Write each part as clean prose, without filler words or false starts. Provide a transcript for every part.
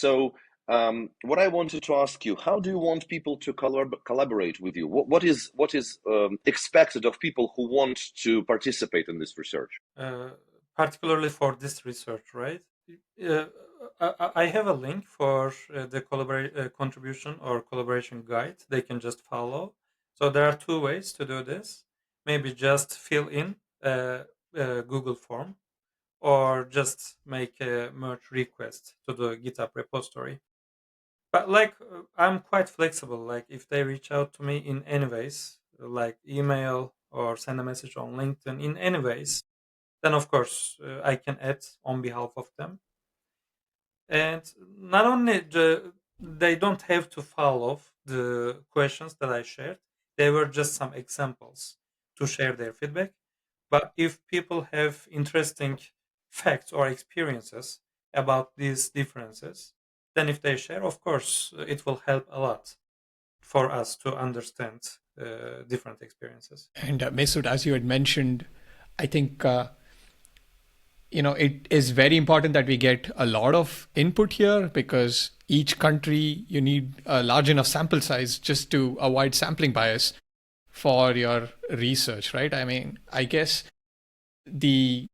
What I wanted to ask you, how do you want people to collaborate with you? What is expected of people who want to participate in this research? uh, particularly for this research, right? Uh, I have a link for the contribution or collaboration guide. They can just follow. So there are two ways to do this. Maybe just fill in a Google form, or just make a merge request to the GitHub repository. But I'm quite flexible. Like if they reach out to me in any ways, like email or send a message on LinkedIn in any ways, then of course I can add on behalf of them. And not only they don't have to follow the questions that I shared, they were just some examples to share their feedback. But if people have interesting facts or experiences about these differences, then if they share, of course, it will help a lot for us to understand different experiences. And Mesut, as you had mentioned, I think it is very important that we get a lot of input here, because each country, you need a large enough sample size just to avoid sampling bias for your research, right? I mean, I guess the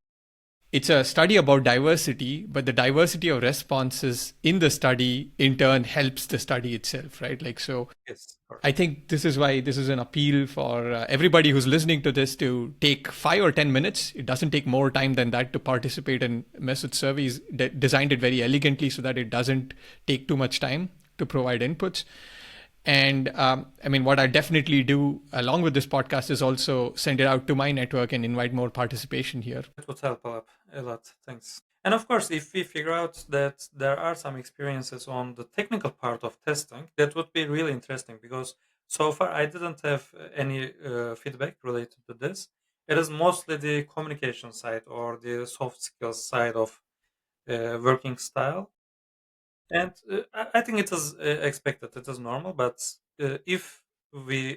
it's a study about diversity, but the diversity of responses in the study in turn helps the study itself, right? Like, so Yes, I correct. think this is why this is an appeal for everybody who's listening to this to take 5 or 10 minutes. It doesn't take more time than that to participate in Mesut survey. He's designed it very elegantly so that it doesn't take too much time to provide inputs. And I mean, what I definitely do along with this podcast is also send it out to my network and invite more participation here. It would help a lot. Thanks. And of course, if we figure out that there are some experiences on the technical part of testing, that would be really interesting, because so far I didn't have any feedback related to this. It is mostly the communication side or the soft skills side of working style. And I think it is expected, it is normal. But if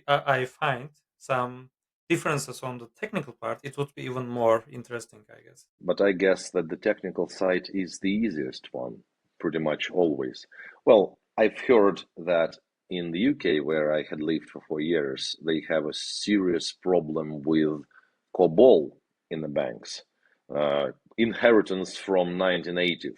I find some differences on the technical part, it would be even more interesting, I guess. But I guess that the technical side is the easiest one, pretty much always. Well, I've heard that in the UK, where I had lived for 4 years, they have a serious problem with COBOL in the banks, inheritance from 1980s.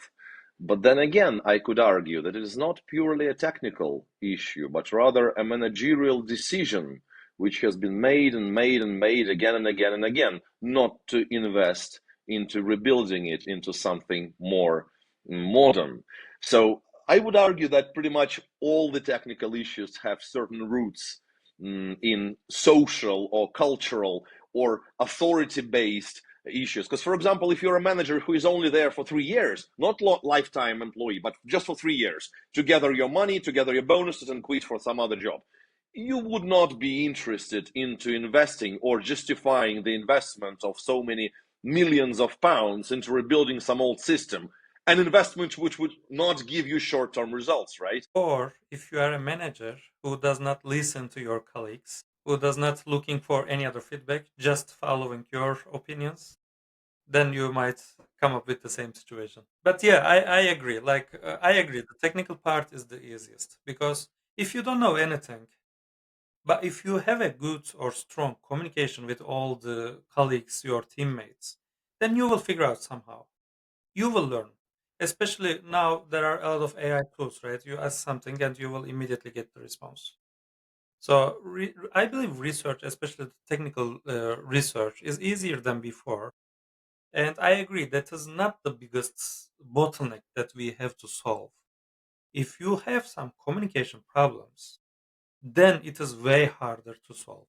But then again, I could argue that it is not purely a technical issue, but rather a managerial decision which has been made and made and made again and again and again, not to invest into rebuilding it into something more modern. So I would argue that pretty much all the technical issues have certain roots in social or cultural or authority based issues. Because, for example, if you're a manager who is only there for 3 years, not lifetime employee, but just for 3 years, to gather your money, to gather your bonuses, and quit for some other job, you would not be interested into investing or justifying the investment of so many millions of pounds into rebuilding some old system, an investment which would not give you short-term results, right? Or if you are a manager who does not listen to your colleagues, who does not looking for any other feedback, just following your opinions, then you might come up with the same situation. But yeah, I agree. I agree. The technical part is the easiest, because if you don't know anything, but if you have a good or strong communication with all the colleagues, your teammates, then you will figure out somehow. You will learn. Especially now, there are a lot of AI tools, right? You ask something and you will immediately get the response. So I believe research, especially the technical research, is easier than before. And I agree that is not the biggest bottleneck that we have to solve. If you have some communication problems, then it is way harder to solve.